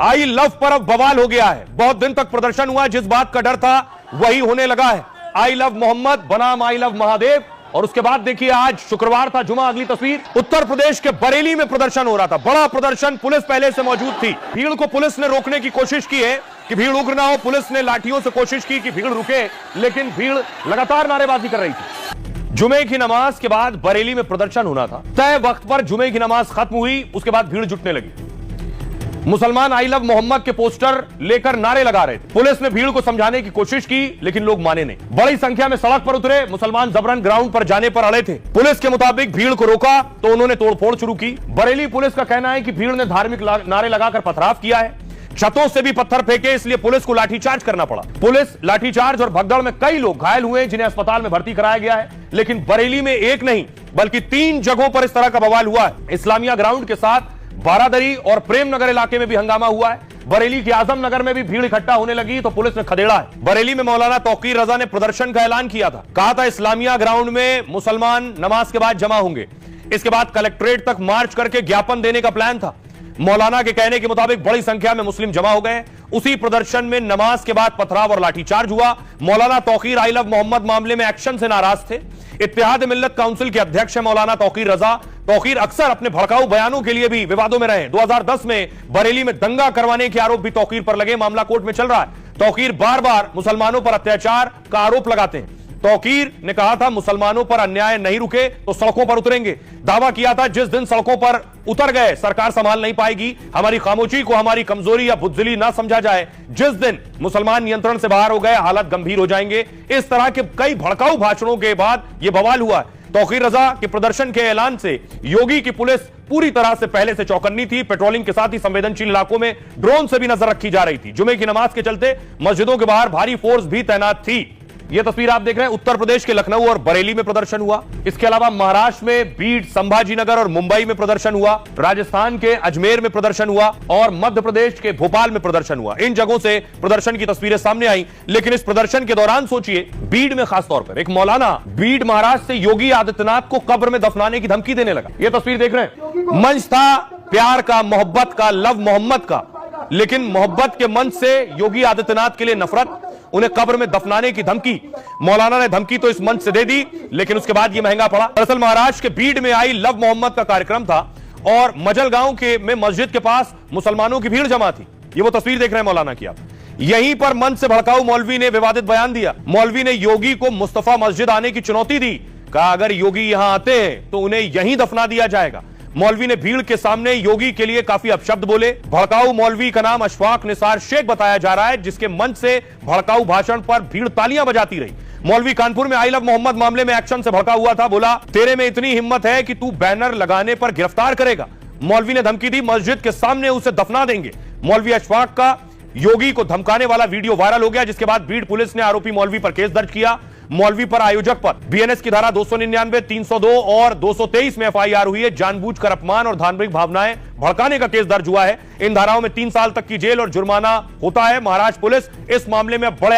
I love पर अब बवाल हो गया है। बहुत दिन तक प्रदर्शन हुआ, जिस बात का डर था वही होने लगा है। आई लव मोहम्मद बनाम आई लव महादेव। और उसके बाद देखिए, आज शुक्रवार था, जुमा। अगली तस्वीर, उत्तर प्रदेश के बरेली में प्रदर्शन हो रहा था। बड़ा प्रदर्शन, पुलिस पहले से मौजूद थी। भीड़ को पुलिस ने रोकने की कोशिश की है कि भीड़ उग्र ना हो। पुलिस ने लाठियों से कोशिश की कि भीड़ रुके, लेकिन भीड़ लगातार नारेबाजी कर रही थी। जुमे की नमाज के बाद बरेली में प्रदर्शन होना था। तय वक्त पर जुमे की नमाज खत्म हुई, उसके बाद भीड़ जुटने लगी। मुसलमान आई लव मोहम्मद के पोस्टर लेकर नारे लगा रहे थे। पुलिस ने भीड़ को समझाने की कोशिश की, लेकिन लोग माने नहीं। बड़ी संख्या में सड़क पर उतरे। मुसलमान जबरन ग्राउंड पर जाने पर अड़े थे। पुलिस के मुताबिक भीड़ को रोका तो उन्होंने तोड़फोड़ शुरू की। बरेली पुलिस का कहना है कि भीड़ ने धार्मिक नारे लगाकर पथराव किया है, छतों से भी पत्थर फेंके, इसलिए पुलिस को लाठीचार्ज करना पड़ा। पुलिस लाठीचार्ज और भगदड़ में कई लोग घायल हुए, जिन्हें अस्पताल में भर्ती कराया गया है। लेकिन बरेली में एक नहीं बल्कि 3 जगहों पर इस तरह का बवाल हुआ है। इस्लामिया ग्राउंड के साथ बारादरी और प्रेम नगर इलाके में भी हंगामा हुआ है। बरेली के आजम नगर में भी भीड़ इकट्ठा होने लगी तो पुलिस ने खदेड़ा है। बरेली में मौलाना तौकीर रजा ने प्रदर्शन का ऐलान किया था। कहा था इस्लामिया ग्राउंड में मुसलमान नमाज के बाद जमा होंगे। इसके बाद कलेक्ट्रेट तक मार्च करके ज्ञापन देने का प्लान था। मौलाना के कहने के मुताबिक बड़ी संख्या में मुस्लिम जमा हो गए। उसी प्रदर्शन में नमाज के बाद पथराव और लाठीचार्ज हुआ। मौलाना तौकीर आई लव मोहम्मद मामले में एक्शन से नाराज थे। इत्तेहाद मिल्लत काउंसिल के अध्यक्ष है मौलाना तौकीर रजा। तौकीर अक्सर अपने भड़काऊ बयानों के लिए भी विवादों में रहे। 2010 में बरेली में दंगा करवाने के आरोप भी तौकीर पर लगे। मामला कोर्ट में चल रहा है। तौकीर बार बार मुसलमानों पर अत्याचार का आरोप लगाते हैं। तौकीर ने कहा था, मुसलमानों पर अन्याय नहीं रुके तो सड़कों पर उतरेंगे। दावा किया था, जिस दिन सड़कों पर उतर गए सरकार संभाल नहीं पाएगी। हमारी खामोशी को हमारी कमजोरी या बुज़दिली ना समझा जाए। जिस दिन मुसलमान नियंत्रण से बाहर हो गए, हालात गंभीर हो जाएंगे। इस तरह के कई भड़काऊ भाषणों के बाद यह बवाल हुआ है। तौकीर रजा के प्रदर्शन के ऐलान से योगी की पुलिस पूरी तरह से पहले से चौकन्नी थी। पेट्रोलिंग के साथ ही संवेदनशील इलाकों में ड्रोन से भी नजर रखी जा रही थी। जुमे की नमाज के चलते मस्जिदों के बाहर भारी फोर्स भी तैनात थी। यह तस्वीर आप देख रहे हैं, उत्तर प्रदेश के लखनऊ और बरेली में प्रदर्शन हुआ। इसके अलावा महाराष्ट्र में बीड, संभाजीनगर और मुंबई में प्रदर्शन हुआ। राजस्थान के अजमेर में प्रदर्शन हुआ और मध्य प्रदेश के भोपाल में प्रदर्शन हुआ। इन जगहों से प्रदर्शन की तस्वीरें सामने आई। लेकिन इस प्रदर्शन के दौरान सोचिए, बीड में खासतौर पर एक मौलाना बीड महाराष्ट्र से योगी आदित्यनाथ को कब्र में दफनाने की धमकी देने लगा। यह तस्वीर देख रहे हैं। मंच था प्यार का, मोहब्बत का, लव मोहम्मद का, लेकिन मोहब्बत के मंच से योगी आदित्यनाथ के लिए नफरत, उन्हें कब्र में दफनाने की धमकी। मौलाना ने धमकी तो इस मंच से दे दी, लेकिन उसके बाद यह महंगा पड़ा। दरअसल महाराष्ट्र के बीड में आई लव मोहम्मद का कार्यक्रम था और मजल गांव के में मस्जिद के पास मुसलमानों की भीड़ जमा थी। ये वो तस्वीर देख रहे हैं मौलाना की आप। यहीं पर मंच से भड़काऊ मौलवी ने विवादित बयान दिया। मौलवी ने योगी को मुस्तफा मस्जिद आने की चुनौती दी। कहा, अगर योगी यहां आते हैं तो उन्हें यहीं दफना दिया जाएगा। मौलवी ने भीड़ के सामने योगी के लिए काफी अपशब्द बोले। भड़काऊ मौलवी का नाम अशफाक निसार शेख बताया जा रहा है, जिसके मंच से भड़काऊ भाषण पर भीड़ तालियां बजाती रही। मौलवी कानपुर में आई लव मोहम्मद मामले में एक्शन से भड़का हुआ था। बोला, तेरे में इतनी हिम्मत है कि तू बैनर लगाने पर गिरफ्तार करेगा। मौलवी ने धमकी दी, मस्जिद के सामने उसे दफना देंगे। मौलवी अशफाक का योगी को धमकाने वाला वीडियो वायरल हो गया, जिसके बाद बीड पुलिस ने आरोपी मौलवी पर केस दर्ज किया। मौलवी पर आयोजक पर बीएनएस की धारा 299, 302 और 223 में एफआईआर हुई है। जानबूझकर अपमान और धार्मिक भावनाएं भड़काने का केस दर्ज हुआ है। इन धाराओं में 3 साल तक की जेल और जुर्माना होता है। महाराष्ट्र पुलिस इस मामले में बड़े